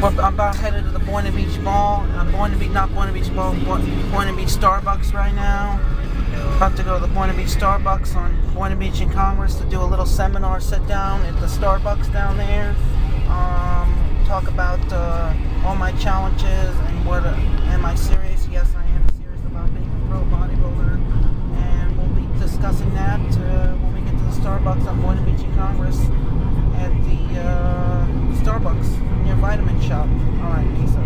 I'm about headed to the Boynton Beach Mall. Not Boynton Beach Mall, Boynton Beach Starbucks right now. About to go to the Boynton Beach Starbucks on Boynton Beach and Congress to do a little seminar sit down at the Starbucks down there. Talk about all my challenges and am I serious? Yes, I am serious about being a pro bodybuilder, and we'll be discussing that when we get to the Starbucks on Boynton Beach and Congress at the Starbucks near Vitamin Shop. All right, peace out.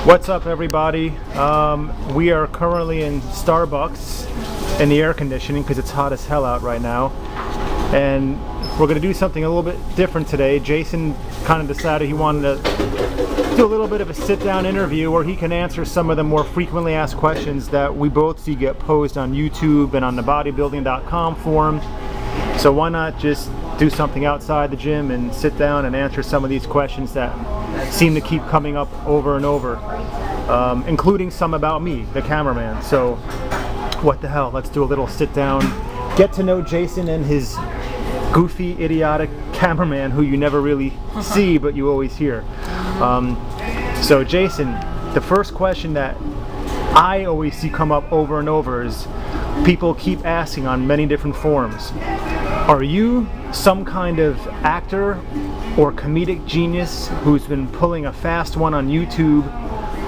What's up, everybody? We are currently in Starbucks in the air conditioning because it's hot as hell out right now, and we're going to do something a little bit different today. Jason kind of decided he wanted to do a little bit of a sit-down interview where he can answer some of the more frequently asked questions that we both see get posed on YouTube and on the bodybuilding.com forum. So why not just do something outside the gym and sit down and answer some of these questions that seem to keep coming up over and over, including some about me, the cameraman. So what the hell, let's do a little sit down, get to know Jason and his goofy, idiotic cameraman who you never really see but you always hear. So Jason, the first question that I always see come up over and over is people keep asking on many different forums, are you some kind of actor or comedic genius who's been pulling a fast one on YouTube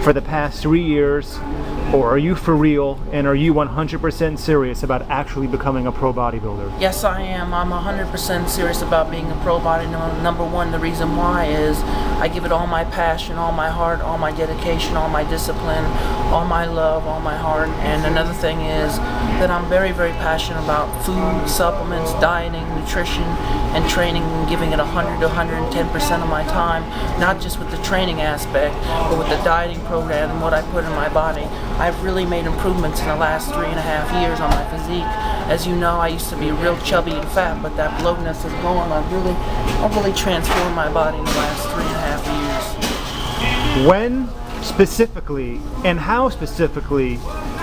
for the past 3 years, or are you for real, and are you 100% serious about actually becoming a pro bodybuilder? Yes, I am. I'm 100% serious about being a pro bodybuilder. Number one, the reason why is I give it all my passion, all my heart, all my dedication, all my discipline, all my love, all my heart. And another thing is that I'm very, very passionate about food, supplements, dieting, nutrition, and training, and giving it 100 to 110% of my time, not just with the training aspect, but with the dieting program and what I put in my body. I've really made improvements in the last 3.5 years on my physique. As you know, I used to be real chubby and fat, but that bloatness is gone. I've really transformed my body in the last 3.5 years. When specifically, and how specifically,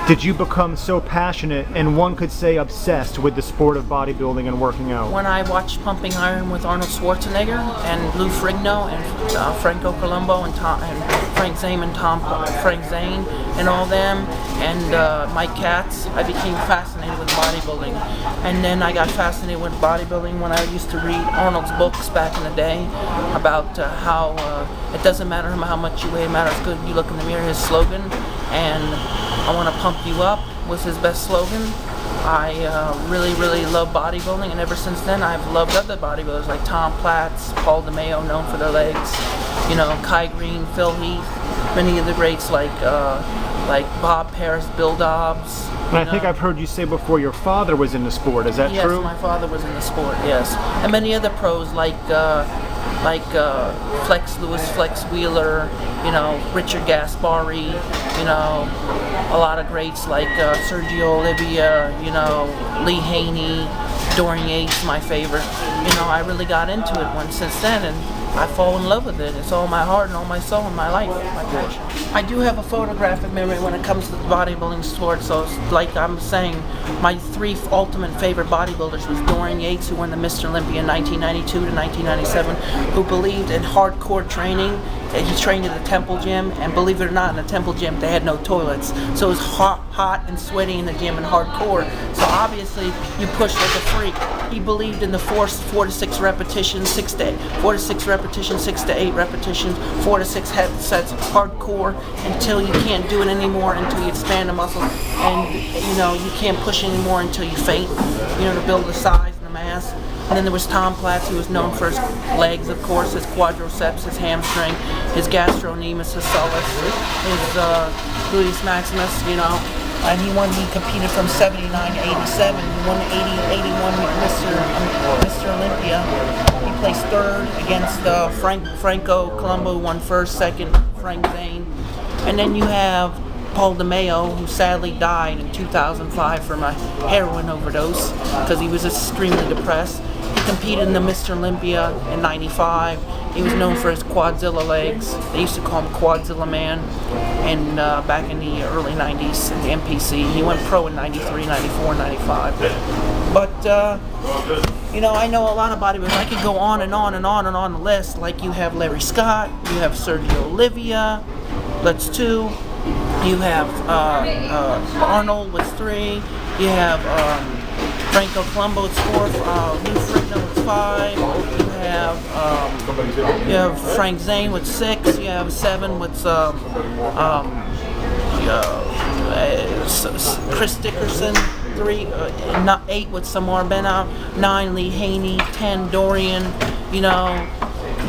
did you become so passionate and one could say obsessed with the sport of bodybuilding and working out? When I watched Pumping Iron with Arnold Schwarzenegger and Lou Ferrigno and Franco Columbu and Frank Zane and Frank Zane and all them, and Mike Katz, I became fascinated with bodybuilding. And then I got fascinated with bodybuilding when I used to read Arnold's books back in the day about how it doesn't matter how much you weigh, it matters good you look in the mirror, his slogan. And I want to pump you up was his best slogan. I really, really love bodybuilding, and ever since then I've loved other bodybuilders like Tom Platz, Paul DeMeo, known for their legs, you know, Kai Green, Phil Heath, many of the greats like Bob Paris, Bill Dobbs. And I think I've heard you say before your father was in the sport, is that true? Yes, my father was in the sport, yes. And many other pros like Flex Lewis, Flex Wheeler, you know, Richard Gaspari, you know, a lot of greats like Sergio Olivia, you know, Lee Haney, Dorian Yates, my favorite. You know, I really got into it since then, and I fall in love with it. It's all my heart and all my soul and my life, my passion. I do have a photographic memory when it comes to the bodybuilding sport, so it's like I'm saying, my 3 ultimate favorite bodybuilders was Dorian Yates, who won the Mr. Olympia in 1992 to 1997, who believed in hardcore training. He trained at the Temple Gym, and believe it or not, in the Temple Gym they had no toilets, so it was hot and sweaty in the gym and hardcore. So obviously you push like a freak. He believed in the 4 to 6 repetitions, 6 to 8 repetitions, 4 to 6 head sets, hardcore until you can't do it anymore, until you expand the muscle, and you know you can't push anymore until you faint. You know, to build the size and the mass. And then there was Tom Platz, who was known for his legs, of course, his quadriceps, his hamstring, his gastrocnemius, his sulcus, his gluteus maximus, you know. And he competed from 79 to 87. He won 81 Mr. Olympia. He placed 3rd against Franco Columbu, who won 1st, 2nd, Frank Zane. And then you have Paul DeMeo, who sadly died in 2005 from a heroin overdose because he was extremely depressed. He competed in the Mr. Olympia in 95. He was known for his quadzilla legs. They used to call him Quadzilla Man. And back in the early 90s in the MPC. He went pro in 93, 94, 95. But you know, I know a lot of bodybuilders. I could go on and on and on and on the list. Like you have Larry Scott, you have Sergio Olivia, that's 2. You have Arnold with 3. You have Franco Colombo, it's 4. Lou Ferrigno, it's 5. You have Frank Zane with 6. You have 7 with Chris Dickerson. 3, not 8 with Samar Bena. 9 Lee Haney. 10 Dorian. You know,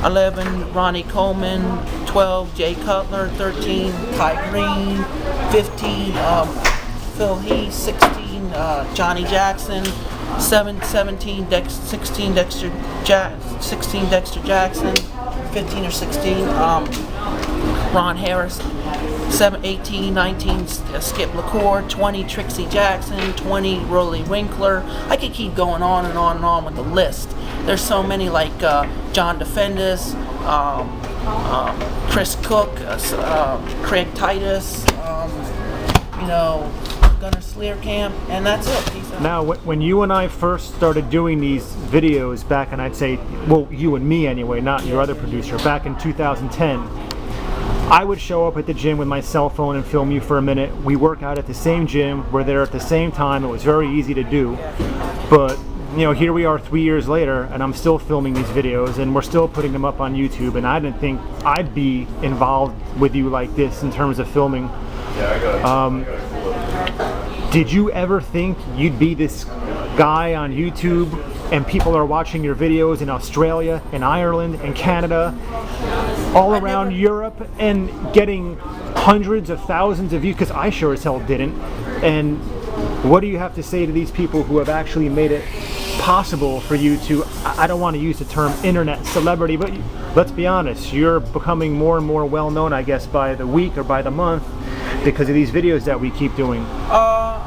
11 Ronnie Coleman. 12 Jay Cutler. 13 Ty Green. 15 Phil Heath. 16 Johnny Jackson. 17 16 Dexter Jackson. 15 or 16 Ron Harris. 18, 19 Skip LaCour, 20 Trixie Jackson, 20 Rolly Winkler. I could keep going on and on and on with the list. There's so many, like John DeFendis, Chris Cook, Craig Titus, you know, Gunnar Sleerkamp, and that's it. Now, when you and I first started doing these videos back, and I'd say, well, you and me anyway, not your other producer, back in 2010, I would show up at the gym with my cell phone and film you for a minute. We work out at the same gym. We're there at the same time. It was very easy to do. But, you know, here we are 3 years later, and I'm still filming these videos, and we're still putting them up on YouTube, and I didn't think I'd be involved with you like this in terms of filming. Did you ever think you'd be this guy on YouTube and people are watching your videos in Australia and Ireland and Canada, all around Europe, and getting hundreds of thousands of views? Because I sure as hell didn't. And what do you have to say to these people who have actually made it possible for you to, I don't want to use the term internet celebrity, but let's be honest, you're becoming more and more well known, I guess, by the week or by the month because of these videos that we keep doing.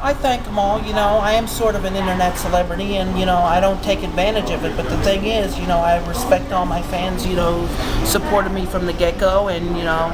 I thank them all. You know, I am sort of an internet celebrity, and you know, I don't take advantage of it. But the thing is, you know, I respect all my fans. You know, supported me from the get-go, and you know,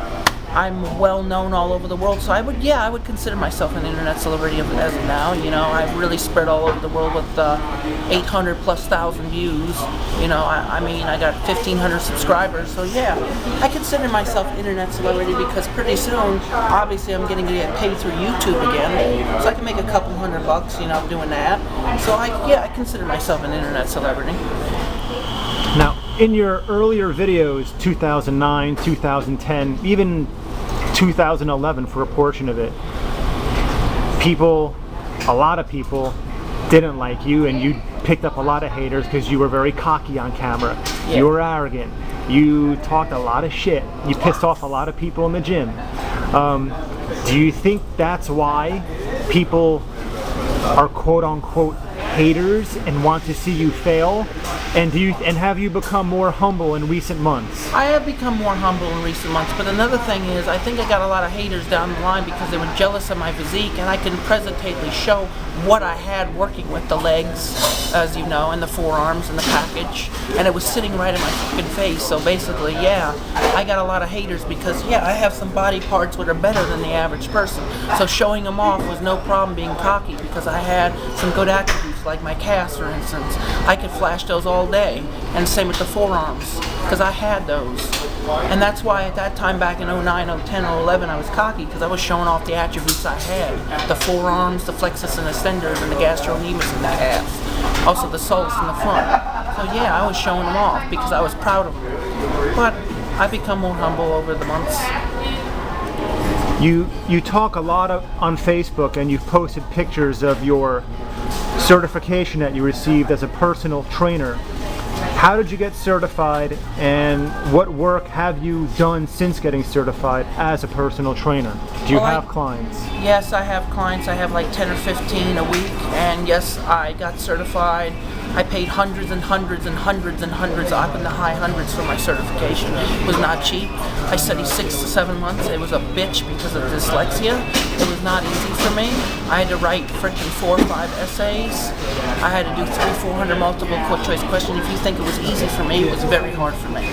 I'm well known all over the world. So I would consider myself an internet celebrity as of now. You know, I've really spread all over the world with 800,000+ views. You know, I mean, I got 1,500 subscribers. So yeah, I consider myself an internet celebrity because pretty soon, obviously, I'm getting to get paid through YouTube again. So I can make a couple $100, you know, doing that. So I consider myself an internet celebrity. Now, in your earlier videos, 2009, 2010, even 2011 for a portion of it, a lot of people didn't like you, and you picked up a lot of haters because you were very cocky on camera. Yeah. You were arrogant. You talked a lot of shit. You pissed off a lot of people in the gym. Do you think that's why people are quote-unquote haters and want to see you fail? And have you become more humble in recent months? I have become more humble in recent months, but another thing is I think I got a lot of haters down the line because they were jealous of my physique, and I can presentably show what I had working with the legs, as you know, and the forearms and the package, and it was sitting right in my fucking face. So basically, yeah, I got a lot of haters because, yeah, I have some body parts that are better than the average person. So showing them off was no problem being cocky because I had some good attributes, like my calves, for instance. I could flash those all day, and same with the forearms, because I had those. And that's why at that time back in 09, 010, 011, I was cocky, because I was showing off the attributes I had. The forearms, the flexus and extenders, and the gastrocnemius in the calves. Also the sulcus in the front. So yeah, I was showing them off because I was proud of them. But I've become more humble over the months. You talk a lot on Facebook, and you've posted pictures of your certification that you received as a personal trainer. How did you get certified, and what work have you done since getting certified as a personal trainer? Do you have clients? Yes, I have clients. I have like 10 or 15 a week, and yes, I got certified. I paid hundreds and hundreds and hundreds and hundreds, up in the high hundreds for my certification. It was not cheap. I studied 6 to 7 months. It was a bitch because of dyslexia. It was not easy for me. I had to write freaking 4 or 5 essays. I had to do 300-400 multiple choice questions. If you think it was easy for me, it was very hard for me.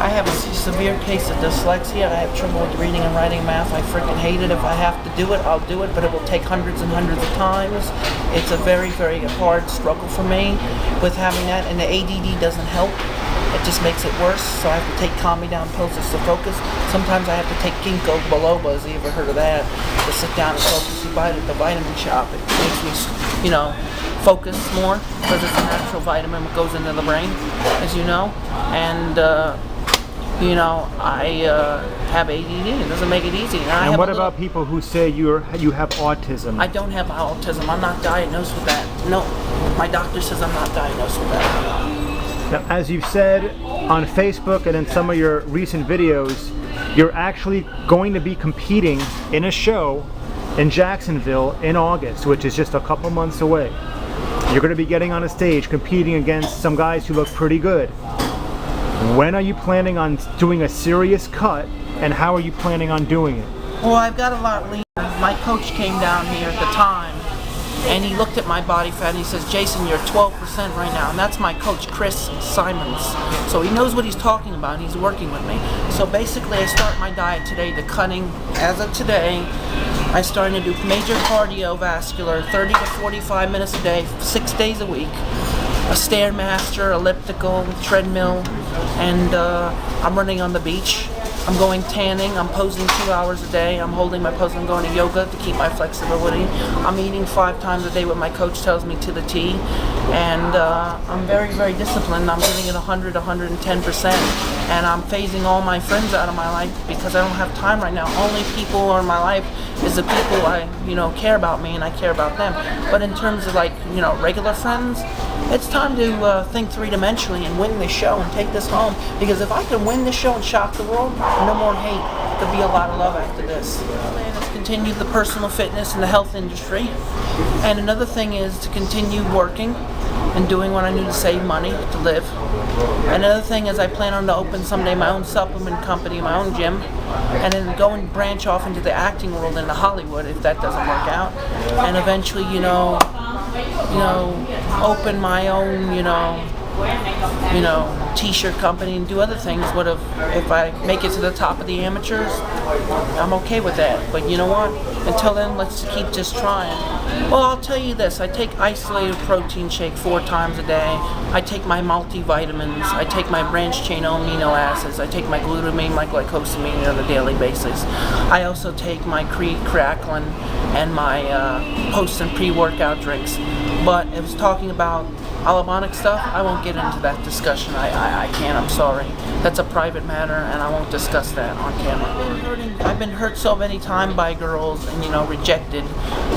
I have a severe case of dyslexia. I have trouble with reading and writing math. I freaking hate it. If I have to do it, I'll do it, but it will take hundreds and hundreds of times. It's a very, very hard struggle for me with having that, and the ADD doesn't help. It just makes it worse, so I have to take calm me down pills just to focus. Sometimes I have to take ginkgo biloba, has you ever heard of that, to sit down and focus. You buy it at the vitamin shop. It makes me, focus more, because it's a natural vitamin that goes into the brain, as you know. And, I have ADD. It doesn't make it easy. And what about people who say you have autism? I don't have autism. I'm not diagnosed with that. No, my doctor says I'm not diagnosed with that. Now, as you've said on Facebook and in some of your recent videos, you're actually going to be competing in a show in Jacksonville in August, which is just a couple months away. You're going to be getting on a stage competing against some guys who look pretty good. When are you planning on doing a serious cut, and how are you planning on doing it? Well, I've got a lot leaner. My coach came down here at the time, and he looked at my body fat and he says, Jason, you're 12% right now. And that's my coach, Chris Simons. So he knows what he's talking about, and he's working with me. So basically, I start my diet today, the cutting. As of today, I'm starting to do major cardiovascular, 30 to 45 minutes a day, 6 days a week. A Stairmaster, elliptical, treadmill, and I'm running on the beach. I'm going tanning, I'm posing 2 hours a day, I'm holding my pose, I'm going to yoga to keep my flexibility. I'm eating 5 times a day what my coach tells me to the T. And I'm very, very disciplined. I'm giving it 100, 110%. And I'm phasing all my friends out of my life because I don't have time right now. Only people in my life is the people I, care about me, and I care about them. But in terms of regular friends, it's time to think three-dimensionally and win this show and take this home. Because if I can win this show and shock the world, no more hate. There'll be a lot of love after this. The plan is to continue the personal fitness in the health industry. And another thing is to continue working and doing what I need to save money to live. Another thing is I plan on to open someday my own supplement company, my own gym, and then go and branch off into the acting world into Hollywood if that doesn't work out. And eventually, open my own, t-shirt company and do other things. What if I make it to the top of the amateurs? I'm okay with that. But you know what? Until then, let's keep just trying. Well, I'll tell you this. I take isolated protein shake 4 times a day. I take my multivitamins. I take my branched chain amino acids. I take my glutamine, my glycosamine on a daily basis. I also take my cracklin and my post and pre-workout drinks. But if it's talking about alabonic stuff, I won't get into that discussion. I can't, I'm sorry. That's a private matter, and I won't discuss that on camera. I've been hurt so many times by girls and, rejected.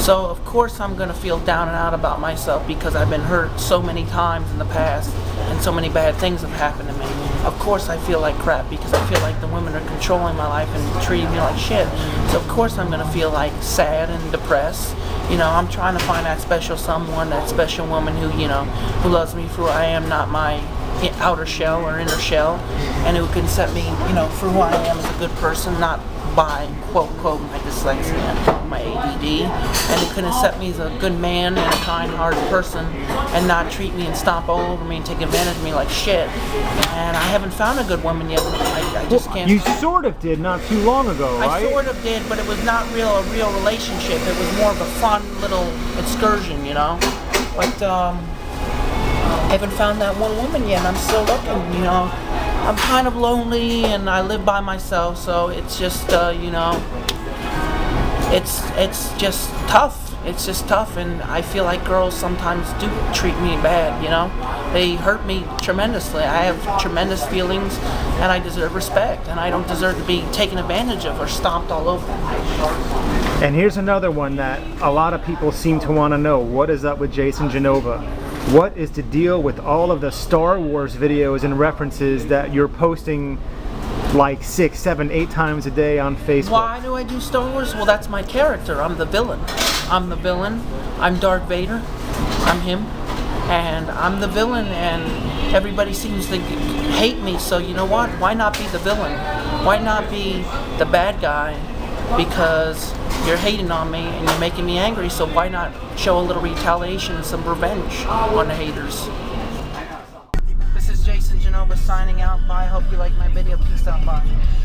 So, of course, I'm going to feel down and out about myself because I've been hurt so many times in the past, and so many bad things have happened to me. Of course, I feel like crap because I feel like the women are controlling my life and treating me like shit. So, of course, I'm going to feel like sad and depressed. I'm trying to find that special someone, that special woman who, who loves me for who I am, not my outer shell or inner shell, and who can set me, for who I am as a good person, not by, quote, my dyslexia, my ADD, and who can accept me as a good man and a kind-hearted person and not treat me and stomp all over me and take advantage of me like shit. And I haven't found a good woman yet. I just can't. You sort of did not too long ago, right? I sort of did, but it was not a real relationship. It was more of a fun little excursion, But I haven't found that one woman yet, and I'm still looking, I'm kind of lonely, and I live by myself, so it's just, it's just tough. It's just tough, and I feel like girls sometimes do treat me bad, They hurt me tremendously. I have tremendous feelings, and I deserve respect, and I don't deserve to be taken advantage of or stomped all over. And here's another one that a lot of people seem to want to know. What is up with Jason Genova? What is the deal with all of the Star Wars videos and references that you're posting like 6, 7, 8 times a day on Facebook? Why do I do Star Wars? Well, that's my character. I'm the villain. I'm Darth Vader. I'm him. And I'm the villain, and everybody seems to hate me, so you know what? Why not be the villain? Why not be the bad guy? Because you're hating on me and you're making me angry, so why not show a little retaliation and some revenge on the haters? This is Jason Genova. Genova signing out. Bye. Hope you like my video. Peace out. Bye.